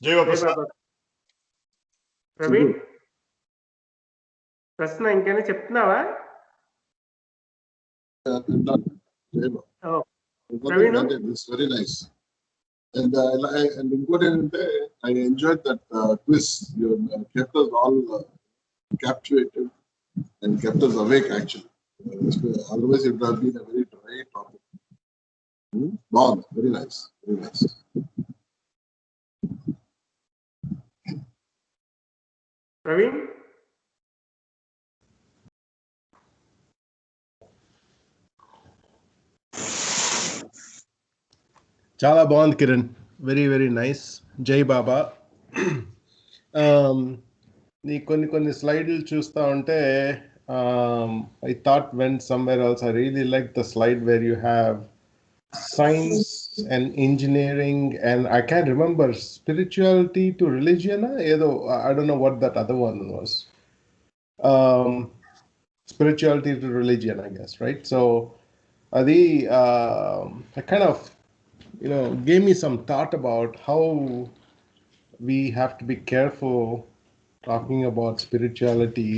Jai Baba. Praveen, ప్రశ్న ఇంకేనా చెప్తున్నావా? Praveen, it's very nice. And I enjoyed that quiz. You kept us all captivated and kept us awake, actually. Otherwise, it would have been a very dry topic. Wow, very nice. Very nice. Praveen? Chala బాగుంది Kiran, very very nice. జై బాబా. నీ కొన్ని స్లైడ్లు చూస్తూ ఉంటే I thought went somewhere else. I really like the slide where you have science and engineering and I can't remember spirituality to religion. I don't know what that other one was. Spirituality to religion, I guess, right? So adi I kind of gave me some thought about how we have to be careful talking about spirituality.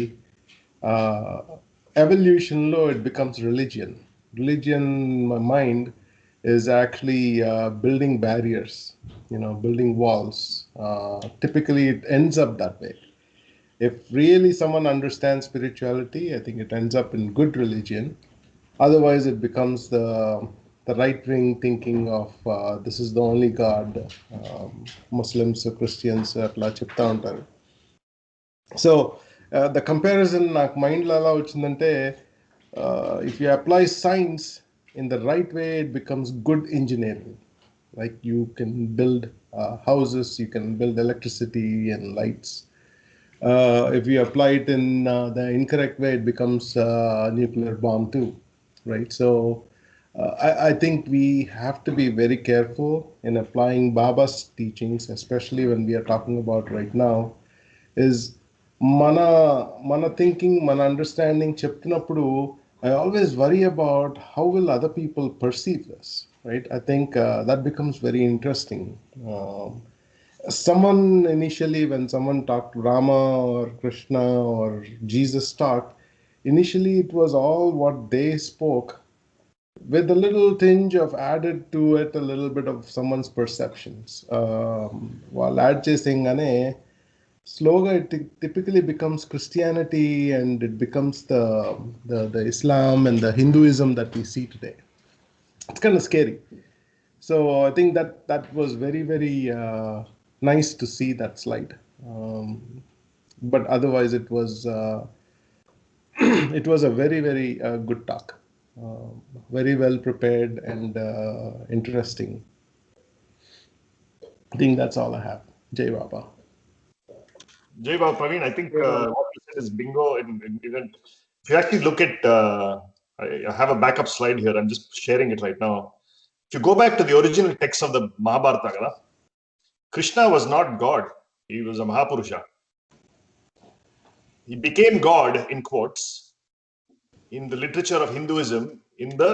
Evolution law, it becomes religion. Religion, my mind, is actually building barriers, building walls. Typically, it ends up that way. If really someone understands spirituality, I think it ends up in good religion. Otherwise, it becomes the right-wing thinking of this is the only God. Muslims, Christians, atla chepta untaru. So the comparison నాకు మైండ్లో ఎలా వచ్చిందంటే, if you apply science in the right way, it becomes good engineering. Like you can build houses, you can build electricity and lights. If you apply it in the incorrect way, it becomes a nuclear bomb too, right? So I think we have to be very careful in applying Baba's teachings, especially when we are talking about right now, is mana thinking, mana understanding చెప్తున్నప్పుడు I always worry about how will other people perceive this, right? I think that becomes very interesting. Someone initially, when someone talked Rama or Krishna or Jesus talked, initially it was all what they spoke with a little tinge of added to it a little bit of someone's perceptions. While add chesingane, slowly it typically becomes Christianity and it becomes the Islam and the Hinduism that we see today. It's kind of scary. So I think that was very, very nice to see that slide. But otherwise, it was it was a very, very good talk. Very well prepared and interesting. I think that's all I have. Jai Baba. Jai Baba, Praveen, I think what you said is bingo. If you actually look at, I have a backup slide here. I'm just sharing it right now. If you go back to the original text of the Mahabharata, Krishna was not God. He was a Mahapurusha. He became God, in quotes, in the literature of Hinduism, in the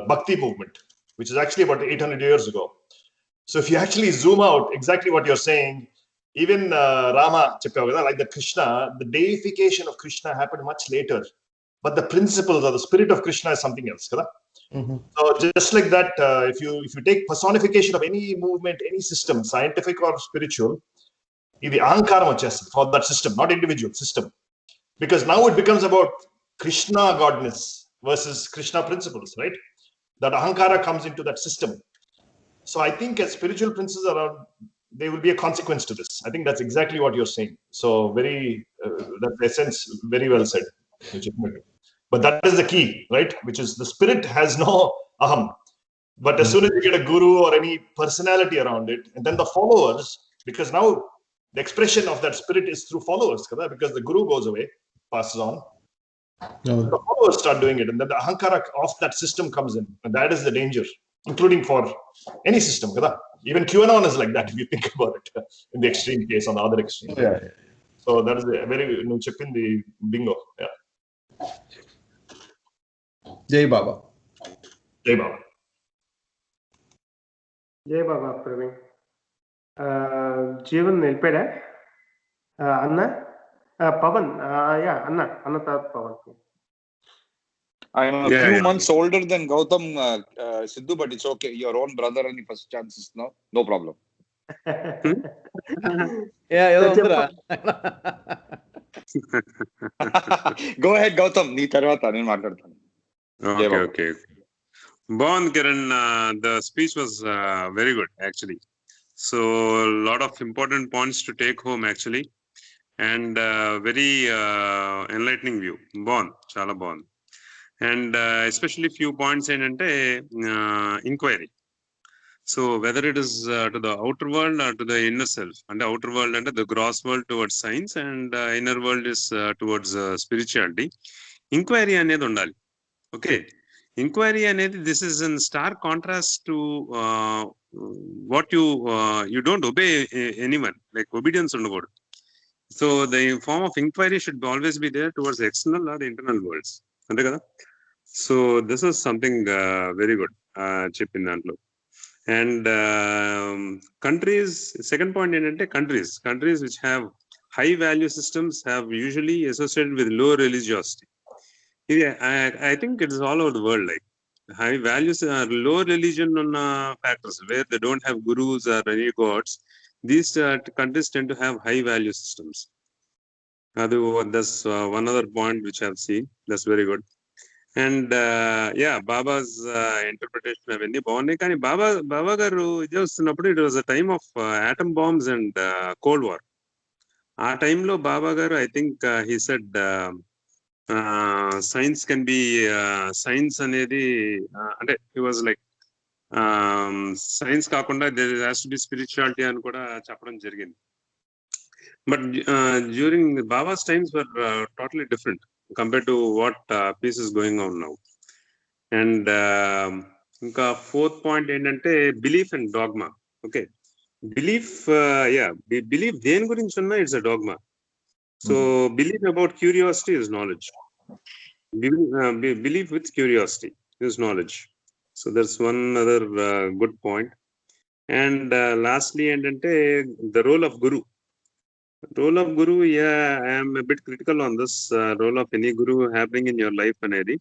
Bhakti movement, which is actually about 800 years ago. So if you actually zoom out, exactly what you're saying, even Rama, like the Krishna, the deification of Krishna happened much later. But the principles or the spirit of Krishna is something else. Mm-hmm. So just like that, if you take personification of any movement, any system, scientific or spiritual, the ahankaram for that system, not individual system. Because now it becomes about Krishna godness versus Krishna principles, right? That ahankara comes into that system. So I think as spiritual principles around, there will be a consequence to this. I think that's exactly what you're saying. So that's the essence, very well said. But that is the key, right? Which is the spirit has no aham. But as soon as you get a guru or any personality around it, and then the followers, because now the expression of that spirit is through followers, because the guru goes away, passes on. The followers start doing it, and then the ahankara of that system comes in, and that is the danger, including for any system. Even QAnon is like that, if you think about it, in the extreme case, on the other extreme. Yeah. So that is a very chip in the bingo. Yeah. Jai Baba. Jai Baba. Jai Baba, Praveen. Jeevan వెళ్ళిపోయాడా? అన్న Pawan, yeah అన్న తర్వాత Pawan. I am a few months older than Gautam, Sidhu, but it's okay. Your own brother and the first chances, no problem. Go ahead, Gautam. Nee tarvata nenu maatladtanu. Okay. Bon, Kiran, the speech was very good, actually. So, a lot of important points to take home, actually. And very enlightening view. Bon, chala bon. And especially few points in inquiry. So whether it is to the outer world or to the inner self, and the outer world and the gross world towards science, and inner world is towards spirituality. Inquiry anedi undali. Okay, inquiry anedi, this is in stark contrast to what you don't obey anyone, like obedience undagodu. So the form of inquiry should always be there towards the external or the internal worlds. Ante kada? So this is something very good chip in dantlo. And countries, second point ఏంటంటే countries which have high value systems have usually associated with low religiosity. I think it is all over the world, like high values are low religion on factors where they don't have gurus or any gods. These countries tend to have high value systems. That's one other point which I have seen. That's very good. And Baba's interpretation అవన్నీ బాగున్నాయి. కానీ బాబా గారు ఇది వస్తున్నప్పుడు it was a time of atom bombs and cold war. ఆ టైంలో బాబా గారు I think he said science can be science అనేది అంటే హీ వాజ్ లైక్ సైన్స్ కాకుండా there has to be spirituality అని కూడా చెప్పడం జరిగింది. But during Baba's times were totally different compared to what piece is going on now. And ఇంకా fourth point ఏంటంటే belief and dogma. Okay, belief, belief దేని గురించి ఉన్నా it's a dogma. So belief about curiosity is knowledge. Belief with curiosity is knowledge. So that's one other good point. And lastly ఏంటంటే the role of guru. Role of guru, I am a bit critical on this role of any guru happening in your life anedi.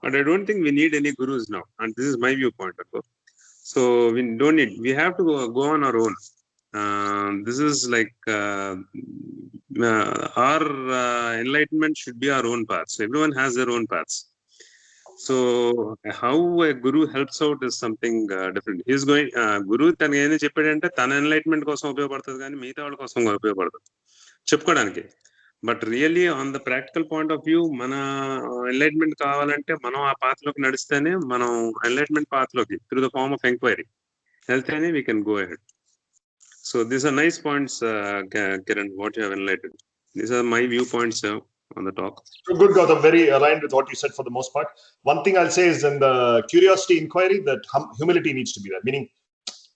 But I don't think we need any gurus now, and this is my viewpoint. So we don't need. We have to go on our own. This is like our enlightenment should be our own path. So everyone has their own paths. So how a guru helps out is something different. He is going guru తన ఏం చెప్పాడంటే తన enlightenment కోసం ఉపయోగపడుతుంది కానీ మిగతా వాళ్ళ కోసం ఉపయోగపడుతుంది చెప్పుకోవడానికి. But really on the practical point of view మన ఎన్లైట్మెంట్ కావాలంటే మనం ఆ పాత్లోకి నడిస్తేనే మనం ఎన్లైట్మెంట్ పాత్లోకి through the form of enquiry వెళ్తేనే we can go ahead. So these are nice points Kiran, what you have enlightened. These are my viewpoints on the talk. Good, Gautam. Very aligned with what you said for the most part. One thing I'll say is in the curiosity inquiry, that humility needs to be there. Meaning,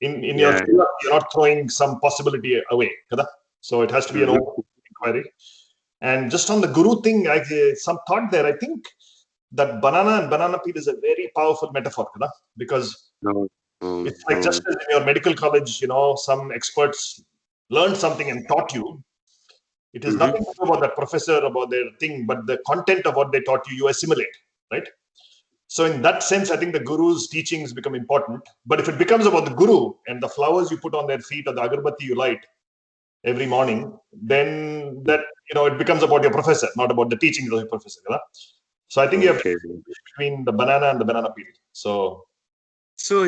in your curiosity, you're not throwing some possibility away. So it has to be an open inquiry. And just on the guru thing, some thought there. I think that banana and banana peel is a very powerful metaphor, because it's like just as in your medical college, some experts learned something and taught you. It is nothing to do about that professor, about their thing, but the content of what they taught you, you assimilate, right? So in that sense, I think the guru's teachings become important. But if it becomes about the guru and the flowers you put on their feet or the agarbatti you light every morning, then that, it becomes about your professor, not about the teachings of your professor. So I think you have to choose between the banana and the banana peel. So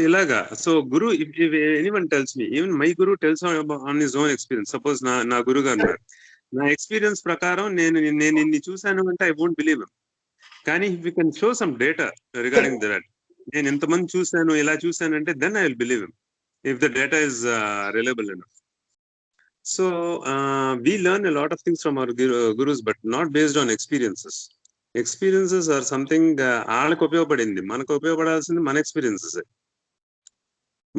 ilaga, so guru, if anyone tells me, even my guru tells on his own experience, suppose na guru garu నా experience ప్రకారం నేను ఇన్ని చూశాను అంటే I won't believe him. కానీ if you can show some data regarding that, నేను ఎంతమంది చూశాను ఇలా చూశానంటే then I will believe him if the data is reliable enough. So we learn a lot of things from our gurus but not based on experiences. Experiences are something వాళ్ళకి ఉపయోగపడింది, మనకు ఉపయోగపడాల్సింది మన experiences.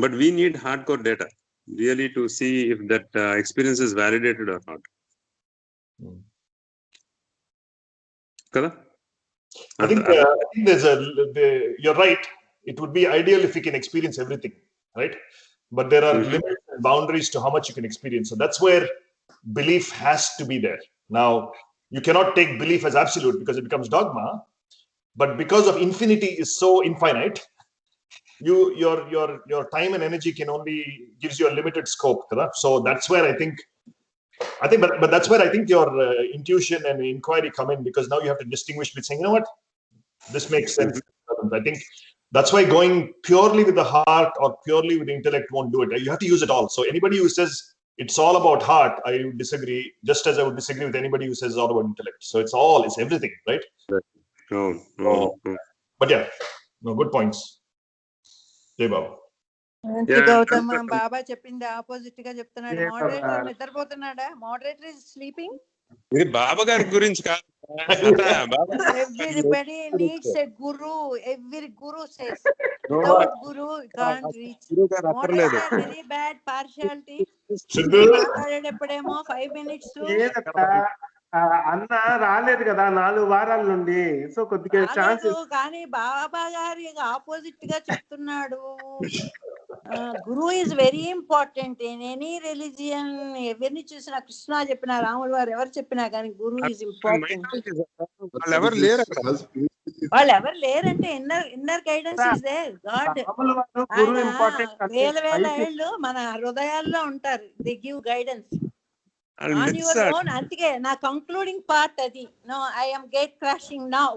But we need hard core data really to see if that experience is validated or not. I think you're right. It would be ideal if we can experience everything, right? but there are limits and boundaries to how much you can experience. So that's where belief has to be there. Now, you cannot take belief as absolute because it becomes dogma, but because of infinity is so infinite, your time and energy can only gives you a limited scope. So that's where I think, but that's where I think your intuition and inquiry come in, because now you have to distinguish between saying, you know what, this makes sense. I think that's why going purely with the heart or purely with the intellect won't do it. You have to use it all. So anybody who says it's all about heart, I would disagree, just as I would disagree with anybody who says it's all about intellect. So it's everything, right? But yeah, no, good points. Jai Baba. Gautam Baba చెప్పింది opposite గా చెప్తున్నాడు. Moderator నిద్రపోతున్నాడా? Moderator is sleeping. ఇది బాబా గారి గురించి కాదు. Everybody needs a guru. Every guru says without guru you can't reach. Moderator very bad partiality. మాట్లాడేటప్పుడేమో 5 minutes. అన్న రాలేదు కదా 4 వారాల నుండి, సో కొద్దిగా ఛాన్స్. కానీ బాబా గారి ఆపోజిట్ గా చెప్తున్నాడు. Guru is very important in any religion. ఎవరిని చూసినా, కృష్ణ చెప్పినా, రాముల వారు ఎవరు చెప్పినా కానీ గురు ఈజ్ ఇంపార్టెంట్. వాళ్ళు ఎవరు లేరంటే inner guidance is there. God వేల ఏళ్ళు మన హృదయాల్లో ఉంటారు. They give guidance on your own. అందుకే నా కంక్లూడింగ్ పార్ట్ అది. No, I am gate crashing now.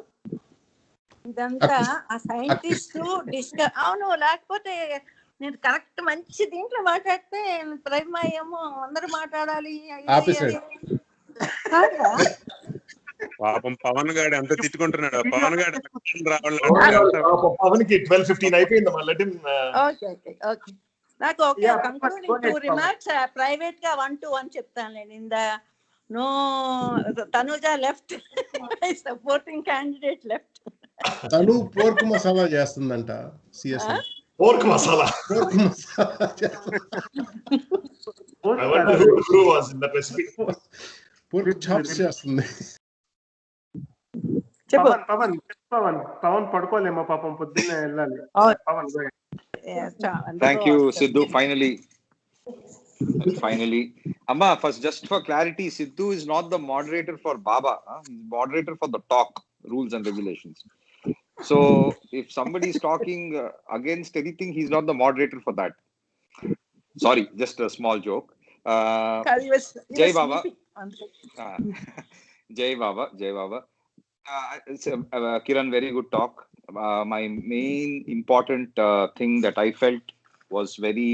ఇదంతా ఆ సైంటిస్ట్ అవును, లేకపోతే నేను కరెక్ట్ మంచి దీంట్లో మాట్లాడితే ప్రేమయేమో అందరూ మాట్లాడాలి. పాపం పవన్ గారు ఎంత తిట్టుకుంటున్నాడు. పవన్ గారు పవన్ కి 12:15 అయిపోయింది. ఓకే నాకు కంక్లూడింగ్ 2 రిమార్క్స్ ప్రైవేట్ గా 1 to 1 చెప్తాను నేను. In the no Tanuja left, supporting candidate left. తను పోర్క్ మసాలా చేస్తుందంట. CSI pork masala. Pork chops చేస్తుంది. పవన్ పడుకోలేమో పాపం, పొద్దున్నే వెళ్ళాలి. Pawan Thank you, Sidhu. Finally, Amma, first, just for clarity, Sidhu is not the moderator for Baba. He's moderator for the talk, rules and regulations. So, if somebody is talking against anything, he's not the moderator for that. Sorry, just a small joke. Jai Baba. Jai Baba. Kiran, very good talk. My main important thing that I felt was very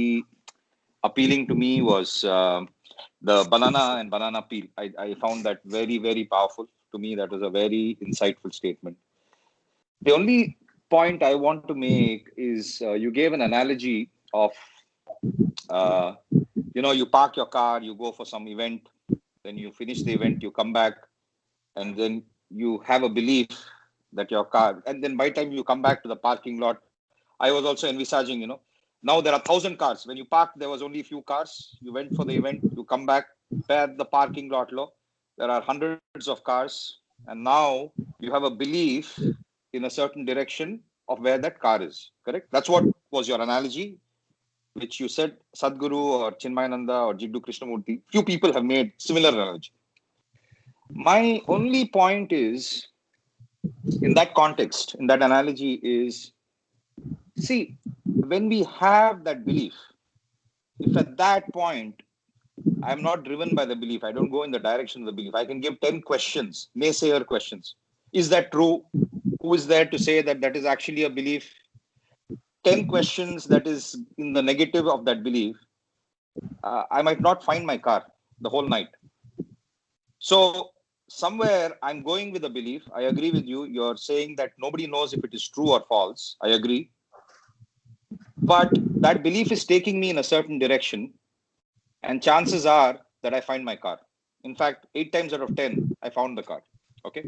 appealing to me was the banana and banana peel. I found that very, very powerful. To me, that was a very insightful statement. The only point I want to make is you gave an analogy of, you park your car, you go for some event, then you finish the event, you come back, and then you have a belief that your car, and then by the time you come back to the parking lot, I was also envisaging, now there are 1,000 cars. When you parked, there was only a few cars. You went for the event, you come back, pair the parking lot low. There are hundreds of cars. And now you have a belief in a certain direction of where that car is. Correct? That's what was your analogy, which you said Sadhguru or Chinmayananda or Jiddu Krishnamurti. Few people have made similar analogy. My only point is, in that context, in that analogy is, see, when we have that belief, if at that point I am not driven by the belief, I don't go in the direction of the belief, I can give 10 questions, naysayer questions. Is that true? Who is there to say that that is actually a belief? 10 questions that is in the negative of that belief. I might not find my car the whole night. So somewhere I'm going with a belief. I agree with you. You're saying that nobody knows if it is true or false. I agree. But that belief is taking me in a certain direction. And chances are that I find my car. In fact, 8 times out of 10, I found the car. Okay.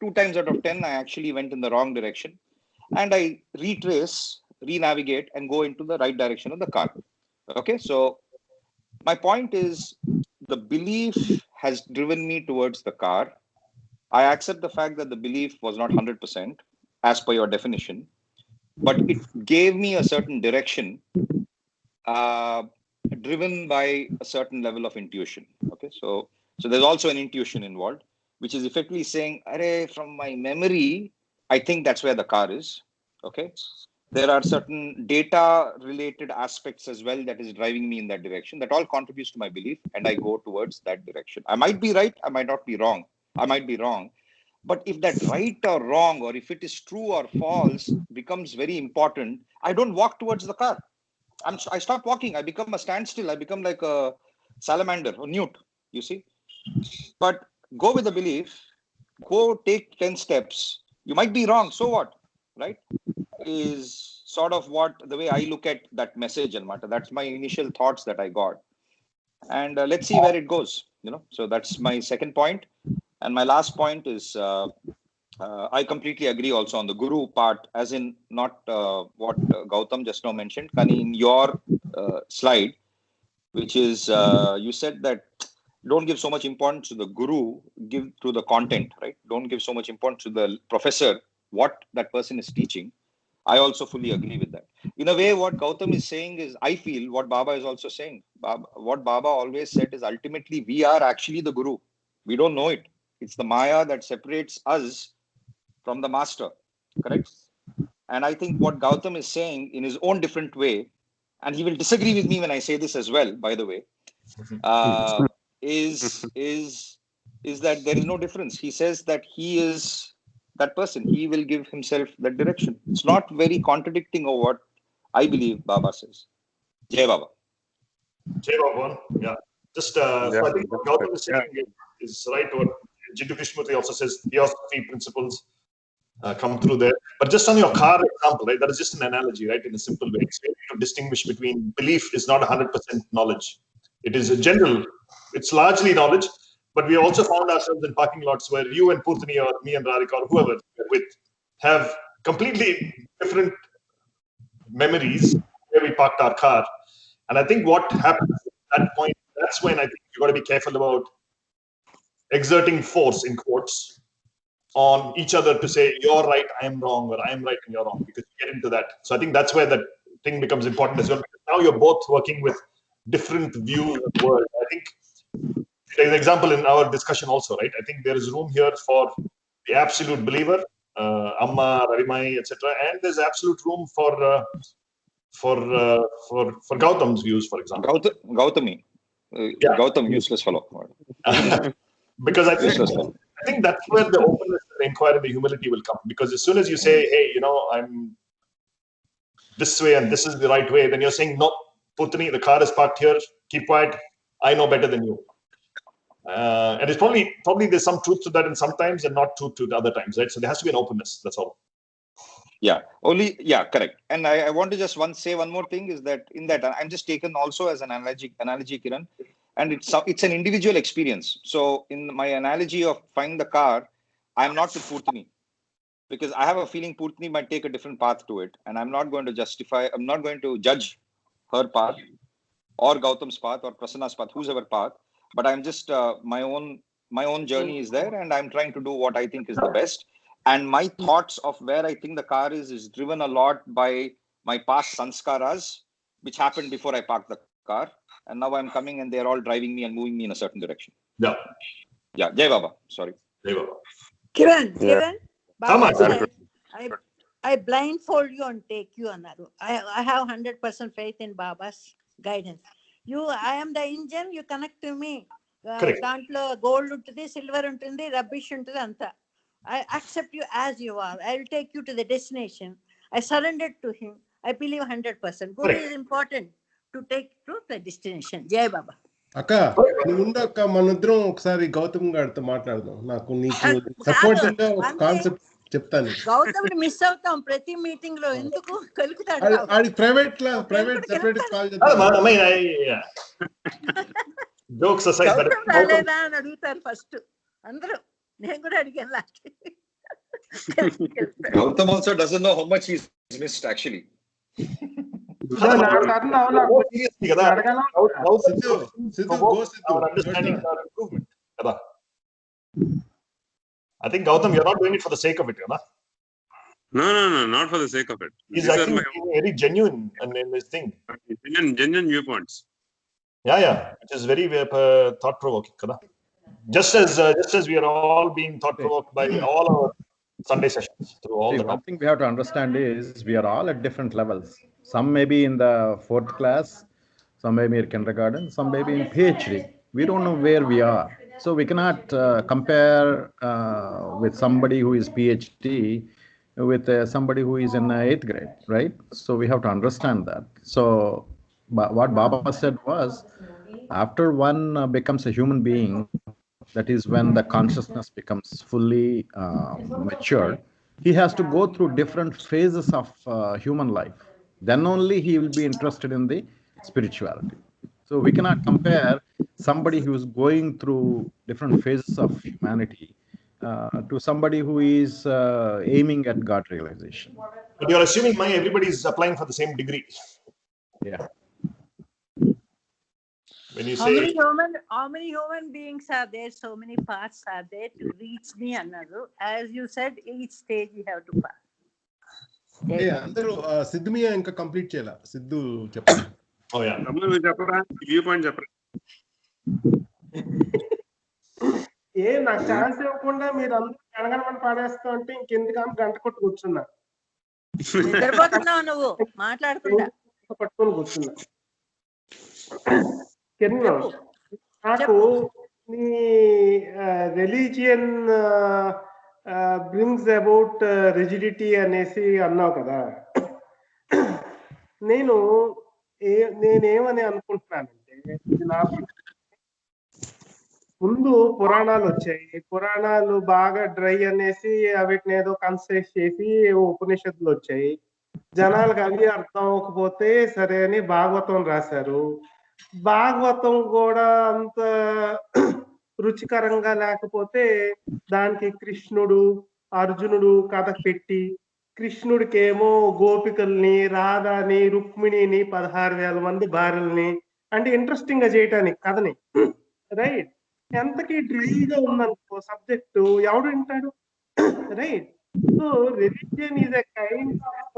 2 times out of 10, I actually went in the wrong direction. And I retrace, re-navigate, and go into the right direction of the car. Okay. So my point is, the belief has driven me towards the car. I accept the fact that the belief was not 100% as per your definition, but it gave me a certain direction driven by a certain level of intuition. Okay, so there's also an intuition involved, which is effectively saying, "Arey, from my memory, I think that's where the car is." Okay, there are certain data related aspects as well that is driving me in that direction. That all contributes to my belief, and I go towards that direction. I might be right, I might not be wrong, I might be wrong. But if that right or wrong, or if it is true or false, becomes very important, I don't walk towards the car. I stop walking. I become a standstill. I become like a salamander or newt, you see. But go with the belief. Go take 10 steps. You might be wrong. So what? Right? Is sort of what the way I look at that message, and matter. That's my initial thoughts that I got. And let's see where it goes. So that's my second point. And my last point is I completely agree also on the guru part, as in not what Gautam just now mentioned. Kani, in your slide, which is you said that don't give so much importance to the guru, give to the content, right? Don't give so much importance to the professor, what that person is teaching. I also fully agree with that. In a way, what Gautam is saying is, I feel what Baba is also saying. What Baba always said is, ultimately, we are actually the guru. We don't know it. It's the Maya that separates us from the master, correct? And I think what Gautam is saying in his own different way, and he will disagree with me when I say this as well, by the way, is that there is no difference. He says that he is that person. He will give himself that direction. It's not very contradicting of what I believe Baba says. Jai Baba. Jai Baba. Yeah. Just so I think what Gautam is saying is right. What Jiddu Krishnamurti also says, theosophy principles come through there. But just on your car example, right? That is just an analogy, right? In a simple way, it's really to distinguish between belief is not 100% knowledge. It is a general. It's largely knowledge, but we also found ourselves in parking lots where you and Purtani or me and Radhika or whoever we're with have completely different memories where we parked our car. And I think what happens at that point, that's when I think you've got to be careful about exerting force in quotes on each other to say, you're right, I am wrong, or I am right and you're wrong, because you get into that. So I think that's where that thing becomes important as well. Because now you're both working with different views of the world. I think there's an example in our discussion also, right? I think there is room here for the absolute believer, Amma, Ravimai, etc., and there's absolute room for Gautam's views, for example. Gautami. Gautam, useless fellow. Because I think that's where the openness, the inquiry, the humility will come. Because as soon as you say, hey, I'm this way and this is the right way, then you're saying, no, Putani, the car is parked here, keep quiet, I know better than you. And it's probably there's some truth to that and sometimes, and not truth to the other times, right? So there has to be an openness, that's all. Correct. And I want to just say one more thing, is that in that I'm just taken also as an analogy, Kiran, and it's an individual experience. So in my analogy of finding the car, I'm not with Purtani, because I have a feeling Purtani might take a different path to it, and I'm not going to judge her path or Gautam's path or Prasanna's path, whoever path, but I'm just my own journey is there, and I'm trying to do what I think is the best. And my thoughts of where I think the car is driven a lot by my past sanskaras, which happened before I parked the car. And now I'm coming and they're all driving me and moving me in a certain direction. Yeah. Jai Baba. Sorry. Jai Baba. Kiran, Baba said, I blindfold you and take you, Anaru. I have 100% faith in Baba's guidance. I am the engine, you connect to me. Dantlo gold untundi, silver untundi, rubbish untundi anta. I accept you as you are. I will take you to the destination. I surrendered to him. I believe 100%. Guru is important to take to the destination. Jai Baba. అక్క నువ్వు అక్క మనిద్దరం ఒకసారి గౌతమ్ గారితో మాట్లాడదాం. నాకు నీకు supporting గా ఒక కాన్సెప్ట్ చెప్తాను. గౌతమ్ మిస్ అవుతాం ప్రతి మీటింగ్ లో, ఎందుకు కలుగుతాడు? ఆడి ప్రైవేట్ సెపరేట్ కాల్ చేద్దాం. జోక్స్ అసైడ్, రాలేదా అని అడుగుతారు ఫస్ట్ అందరూ. నేను కూడా అడిగాను last. Gautam also doesn't know how much he's missed actually. I think Gautam, you're not doing it for the sake of it, No, not for the sake of it. He's These are actually my very genuine in his thing. genuine viewpoints. Yeah. It is very thought provoking. Just as we are all being thought provoked by all our Sunday sessions through all the One thing we have to understand is we are all at different levels. Some may be in the 4th class, some may be in kindergarten, some may be in PhD. We don't know where we are. So we cannot compare with somebody who is PhD with somebody who is in 8th grade, right? So we have to understand that. So what Baba said was, after one becomes a human being, that is when the consciousness becomes fully matured, he has to go through different phases of human life. Then only he will be interested in the spirituality. So we cannot compare somebody who is going through different phases of humanity to somebody who is aiming at God realization. But you're assuming everybody is applying for the same degree. Yeah. When you How say many human beings are there? So many paths are there to reach me another. As you said, each stage you have to pass. అందరూ సిద్ధుమియా ఇంకా complete చేయాల సిద్ధు చెప్పండి. నువ్వు చెప్పరా, view point చెప్పరా. నాకు chance ఇవ్వకుండా మీరు అందరూ గణగణమని పాడేస్తూ ఉంటే ఇంకెందుకని గంట కొట్టు కూర్చున్నా. నిద్రపోతున్నావు నువ్వు మాట్లాడకుండా పట్టుకొని కూర్చున్నా. నాకు నీ రిలీజియన్ బ్రింగ్స్ అబౌట్ రిజిడిటీ అనేసి అన్నావు కదా. నేనేమని అనుకుంటున్నానంటే, ఇది నాకు ముందు పురాణాలు వచ్చాయి. పురాణాలు బాగా డ్రై అనేసి వీటిని ఏదో కన్సైజ్ చేసి ఉపనిషత్తులు వచ్చాయి. జనాలకు అవి అర్థం అవ్వకపోతే సరే అని భాగవతం రాశారు. భాగవతం కూడా అంత రుచికరంగా లేకపోతే దానికి కృష్ణుడు అర్జునుడు కథ పెట్టి, కృష్ణుడికేమో గోపికల్ని, రాధాని, రుక్మిణిని, 16,000 మంది భార్యల్ని అంటే ఇంట్రెస్టింగ్ గా చేయటానికి కథని, రైట్? ఎంతకీ డ్రైగా ఉందనుకో సబ్జెక్టు, ఎవడు వింటాడు, right? So religion is a kind of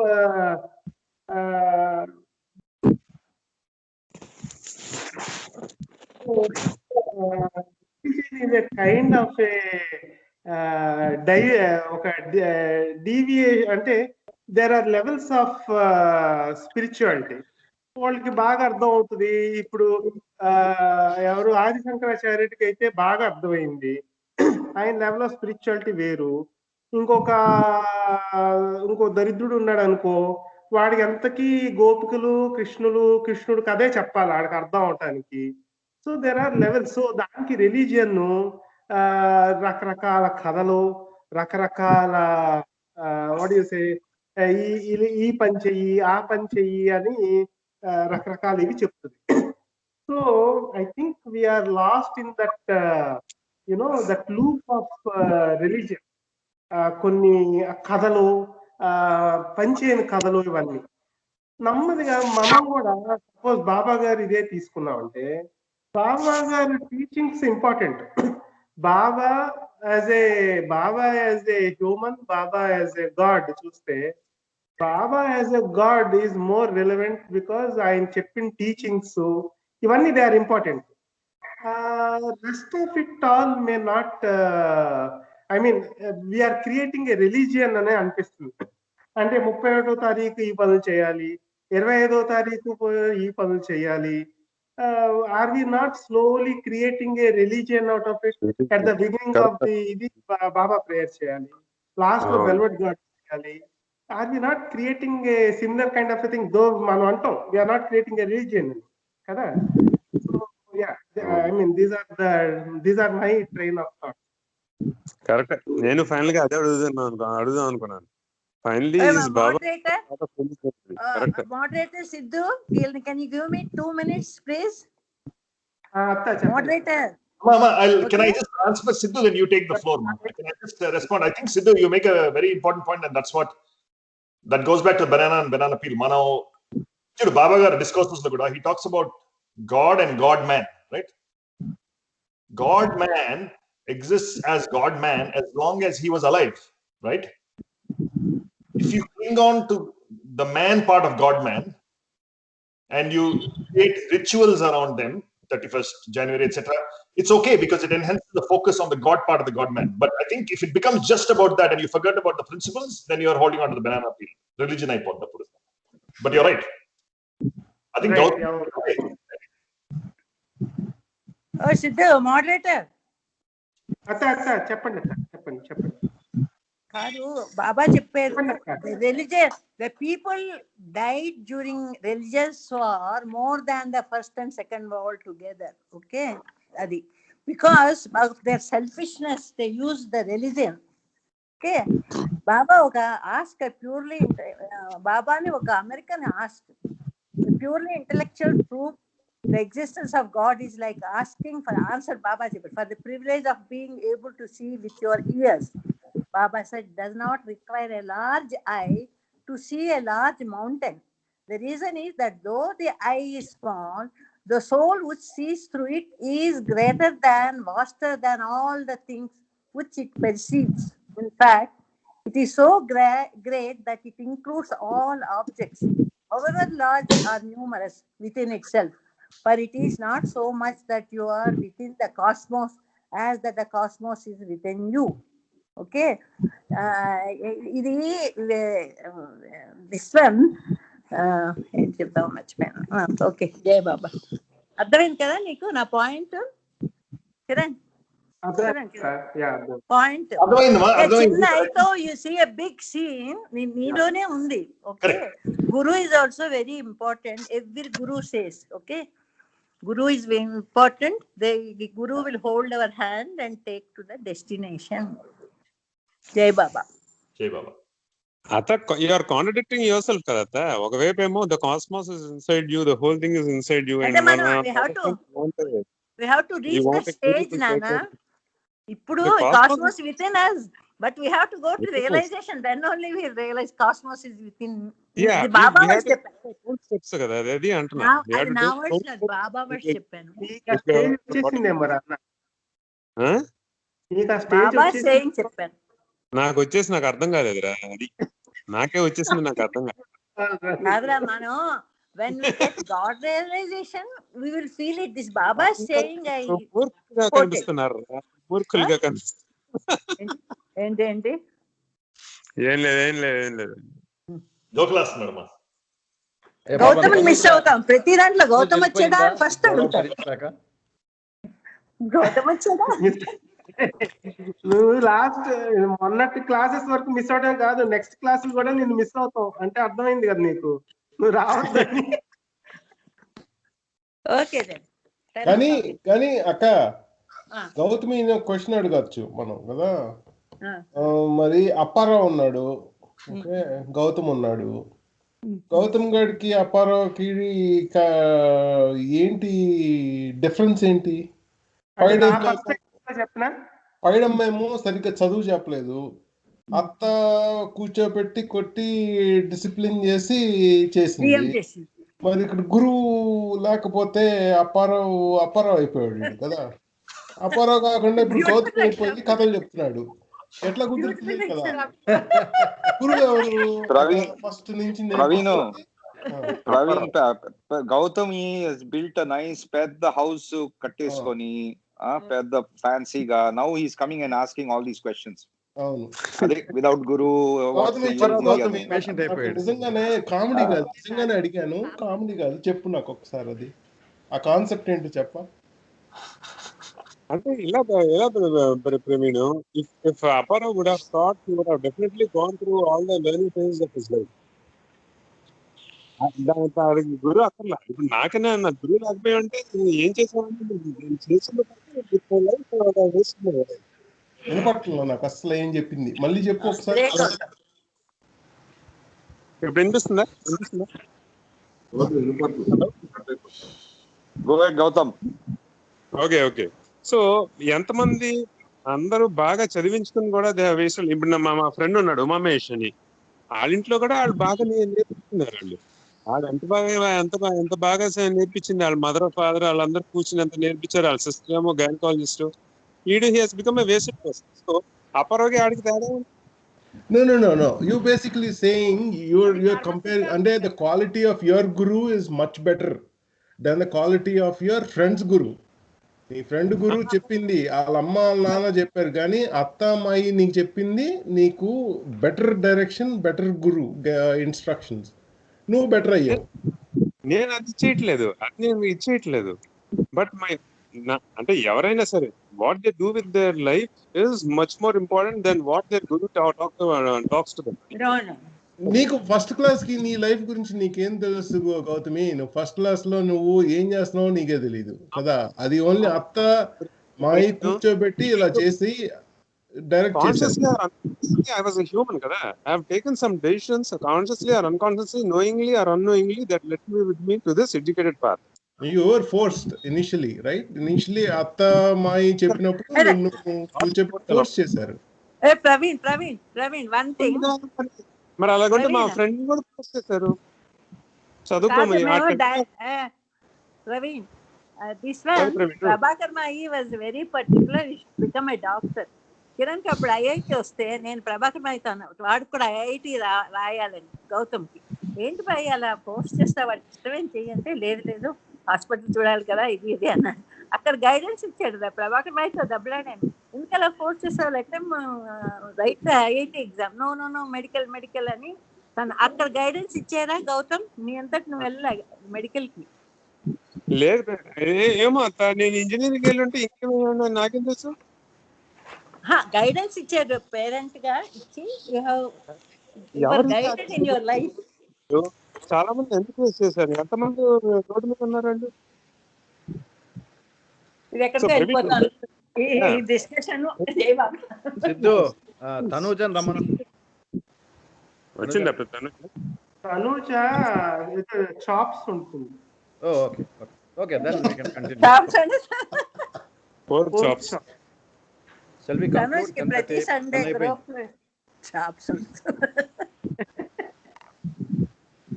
is a kind of ఒక డీవియేషన్. అంటే there are levels of spirituality. వాళ్ళకి బాగా అర్థం అవుతుంది. ఇప్పుడు ఎవరు ఆదిశంకరాచార్యుడికి అయితే బాగా అర్థమైంది. ఆయన లెవెల్ ఆఫ్ స్పిరిచువాలిటీ వేరు. ఇంకో దరిద్రుడు ఉన్నాడు అనుకో, వాడికి ఎంతకీ గోపికలు కృష్ణుడు కథే చెప్పాలి వాడికి అర్థం అవటానికి. So there are levels. So దానికి రిలీజియన్ రకరకాల కథలు, రకరకాల వాట్ యు సే, ఈ పని చెయ్యి, ఆ పని చెయ్యి అని రకరకాల ఇవి చెప్తుంది. So I think we're lost in that that loop of religion. కొన్ని కథలు, పంచేయని కథలు, ఇవన్నీ నెమ్మదిగా మనం కూడా సపోజ్ బాబా గారు ఇదే తీసుకున్నామంటే, బాబా గారి teachings important. Baba as a human, Baba as a god చూస్తే, Baba as a god is more relevant because ఆయన చెప్పిన టీచింగ్స్ ఇవన్నీ they are important. Rest of it all may not, I mean we're creating a religion అనే అనిపిస్తుంది. అంటే 31వ తారీఖు ఈ పనులు చేయాలి, 25వ తారీఖు ఈ పనులు చేయాలి. Are we not slowly creating a religion out of it? At the beginning of the ఇది బాబా ప్రేయర్ చేయాలి, లాస్ట్ లో వెల్వెట్ గాడ్ చేయాలి. Are we not creating a similar kind of thing? Though మనం అంటాం we're not creating a religion కదా. So yeah, I mean these are my train of thought. Correct. నేను final గా అదే అడుగుదాం అనుకున్నాను. Finally, is Baba. Moderator Sidhu, can you give me 2 minutes, please? Moderator. Can I just answer Sidhu, then you take the floor? Can I just respond? I think Sidhu, you make a very important point, and that goes back to banana and banana peel. Baba Gar discourses he talks about God and God man, right? God man exists as God man as long as he was alive, right? if you cling on to the man part of God-man and you create rituals around them, 31st January, etc., it's okay because it enhances the focus on the God part of the God-man. But I think if it becomes just about that and you forget about the principles, then you are holding on to the banana peel. Religion, I put. But you're right. I think Right, Gautam, yeah. okay. Siddhu moderator అత్త చెప్పండి అత్త, చెప్పండి. కాదు బాబా చెప్పారు, religious the people died during religious war more than the first and second war together. Okay, అది because of their selfishness they use the religion. Okay, Baba ఒక ask purely బాబాని ఒక American ask purely intellectual proof the existence of God is like asking for answer. Baba said, for the privilege of being able to see with your ears. Baba said, does not require a large eye to see a large mountain. The reason is that though the eye is small, the soul which sees through it is greater than, vaster than all the things which it perceives. In fact, it is so great that it includes all objects, however large or numerous, within itself. For it is not so much that you are within the cosmos as that the cosmos is within you. Okay, ఇది విశ్వం ఏం చెప్తాం మర్చిపోయాను. Okay, Jaya Baba. అర్థమైంది కదా నీకు నా point Kiran? Point చిన్న ఐతో you see a big scene నీలోనే ఉంది. Okay, guru is also very important. Every guru says, okay, Guru is very important. The Guru will hold our hand and take to the destination. Jai Baba. Jai Baba. Atha, you are contradicting yourself, Kadata. Okavepemo, the cosmos is inside you, the whole thing is inside you. And we have to reach the stage, Nana. Ippudu cosmos within us, but we have to go to realization. Then only we realize cosmos is within. Yeah, the Baba we have was to steps kada. Adhi antuna. We have to now do. Baba was చెప్పాను. బాబా saying చెప్పాను. నాకు వచ్చేసి నాకు అర్థం కాలేదురా, అది నాకే వచ్చేసింది, నాకు అర్థం కాదు. కాదురా, మనం when we get God realization, we will feel it. This Baba is saying, మూర్ఖులుగా కనిపిస్తున్నారు, మూర్ఖులుగా కనిపిస్తున్నారు. ఏంటి? ఏం లేదు. జోకులేస్తున్నాడమ్మా. గౌతమ్ మిస్ అవుతాం ప్రతి దాంట్లో. గౌతమ్ వచ్చాడా ఫస్ట్ అడుగుతాడు. గౌతమ్ వచ్చాడా? నువ్వు లాస్ట్ మొన్నటి క్లాసెస్ వరకు మిస్ అవడం కాదు, నెక్స్ట్ క్లాస్ కూడా నేను మిస్ అవుతావు అంటే అర్థమైంది కదా నీకు, నువ్వు రావద్దని. ఓకే, కానీ అక్క గౌతమి క్వశ్చన్ అడగచ్చు మనం కదా. మరి అప్పారావు ఉన్నాడు, ఓకే, గౌతమ్ ఉన్నాడు. గౌతమ్ గడికి అప్పారావుకి ఏంటి డిఫరెన్స్ ఏంటి? పైడమ్మేమో సరిగ్గా చదువు చెప్పలేదు, అత్త కూర్చోబెట్టి కొట్టి డిసిప్లిన్ చేసింది. మరి ఇక్కడ గురువు లేకపోతే అప్పారావు అయిపోయాడు కదా. అప్పారావు కాకుండా ఇప్పుడు గౌతమ్ అయిపోయి కథలు చెప్తున్నాడు. ఎట్లా కుదురుతుంది కదా? గురువు ఎవరు? ఫస్ట్ నుంచి ప్రవీణ్ గౌతమ్ బిల్ట్ నైస్ పెద్ద హౌస్ కట్టేసుకొని పెద్ద ఫ్యాన్సీగా. Now he's coming and asking all these questions. అవును, అదే వితౌట్ గురు. నిజంగానే కామెడీ కాదు, నిజంగానే అడిగాను, కామెడీ కాదు. చెప్పు నాకు ఒకసారి అది, ఆ కాన్సెప్ట్ ఏంటో చెప్ప. అంటే ఇలా Praveen, if Aparo would have thought, he would have definitely gone through all the learning phases of his life. గురువు అక్కర్లా. ఇప్పుడు నాకనే నా గురువు లేకపోయి అంటే ఏం చేసామంటే వినపట్ల నాకు అసలు ఏం చెప్పింది. మళ్ళీ చెప్పు ఒకసారి. ఇప్పుడు వినిపిస్తుందా? గౌతమ్ ఓకే. సో ఎంతమంది అందరూ బాగా చదివించుకుని కూడా వేసారు. ఇప్పుడు మా ఫ్రెండ్ ఉన్నాడు ఉమామేష్ అని, వాళ్ళ ఇంట్లో కూడా వాళ్ళు బాగా నేర్పిస్తున్నారు. వాళ్ళు ఎంత బాగా నేర్పించింది వాళ్ళ మదర్ ఫాదర్ వాళ్ళందరూ కూర్చుని ఎంత నేర్పించారు. వాళ్ళ సిస్టర్ ఏమో gynaecologist. He has become a waste person. So అపరోగి ఆడికి తేడా No. You basically saying you're comparing, and the quality of your guru is much better than the quality of your friend's guru. నీ friend గురు చెప్పింది వాళ్ళ అమ్మ వాళ్ళ నాన్న చెప్పారు, కానీ అత్త అమ్మాయి నీకు చెప్పింది నీకు బెటర్ డైరెక్షన్, బెటర్ గురు ఇన్స్ట్రక్షన్స్, నువ్వు బెటర్ అయ్యావు. నేను అది చేయట్లేదు, అది నేను ఇచ్చేయట్లేదు. బట్ అంటే ఎవరైనా సరే what they do with their life is much more important than what their guru talks to them. నీకు ఫస్ట్ క్లాస్ కి నీ లైఫ్ గురించి నీకేం తెలుసు గౌతమి? నువ్వు ఫస్ట్ క్లాస్ లో నువ్వు ఏం చేస్తున్నావో నీకే తెలియదు కదా. అది ఓన్లీ అత్త మాయి కూర్చోబెట్టి ఇలా చేసి డైరెక్ట్ చేశారు. Consciously, I was a human kada. I have taken some decisions consciously or unconsciously, knowingly or unknowingly, that led me to this educated path. You were forced initially, right? Initially అత్త మాయి చెప్పినప్పుడు నిన్ను కూర్చోబెట్టి force చేశారు. Praveen one thing. మరి అలాగంటే మా friend కూడా ఫోర్స్ చేశారు చదువుకోమని. Praveen, this one Prabhakar Mai was very particular, he should become a doctor. Kiran కి అప్పుడు ఐఐటి వస్తే నేను ప్రభాకర్ మాయితో వాడు కూడా ఐఐటి రాయాలని గౌతమ్కి, ఏంటి భయ్ అలా ఫోర్స్ చేస్తా, వాడికి ఇష్టమేం చెయ్యంటే లేదు హాస్పిటల్ చూడాలి కదా ఇది అన్నాడు. అక్కడ గైడెన్స్ ఇచ్చాడు ప్రభాకర్ మాయితో దెబ్బలాడాను, ఎందుకలా ఫోర్స్ చేస్తావు, let write IIT exam, no medical అని తను అక్కడ గైడెన్స్ ఇచ్చారా గౌతమ్? నీ అంతటి నువ్వు వెళ్ళా మెడికల్ కి? లేదు ఏమో అత్త, నేను ఇంజనీరింగ్ వెళ్ళుంటే ఇంకేమో నాకేం తెలుసు. గైడెన్స్ ఇచ్చారు పేరెంట్ గా ఇచ్చి, you have guided in your life. చాలా మంది ఎందుకు ఫేస్ చేశారు, ఎంతమంది రోడ్డు మీద ఉన్నారండి. ఇది ఎక్కడికి వెళ్ళిపోతాను ఈ డిస్కషన్. సిద్ధు తనూజన్ రమణ వచ్చింది తనూజ చాప్స్ ఉంటుంది. Okay then we can continue. Chops అంటే four chops. Shall we conclude? ప్రతి సండే గ్రూప్ చాప్స్.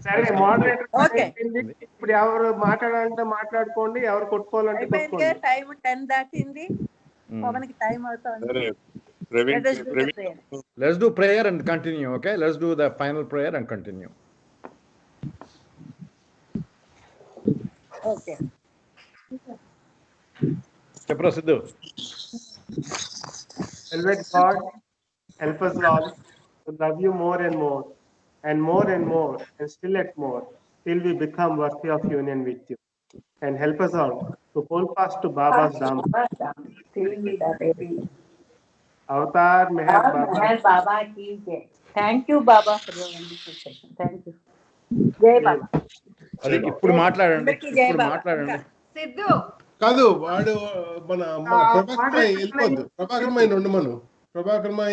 సరే మోడరేటర్ ఇప్పుడు ఎవరు మాట్లాడాలంటే మాట్లాడుకోండి, ఎవరు కొట్టుకోవాలంటే కొట్టుకోండి. టైం 10 దాటింది, పవన్కి టైం అవుతుంది. Let's do prayer and continue. Okay, let's do the final prayer and continue. Okay. Chepra Sidhu. Beloved God, help us all to love you more and more, and still at more, till we become worthy of union with you. And help us all to hold fast to Baba's Dham. Avatar Meher Baba ki jai. Thank you Baba for your wonderful session. Thank you. Jai Baba. అదే ఇప్పుడు మాట్లాడండి. సిద్ధు కాదు, వాడు మన ప్రభాకర్ మాయి వెళ్ళిపోద్దు. ప్రభాకర్ మాయి ఉండు, ప్రభాకర్ మాయి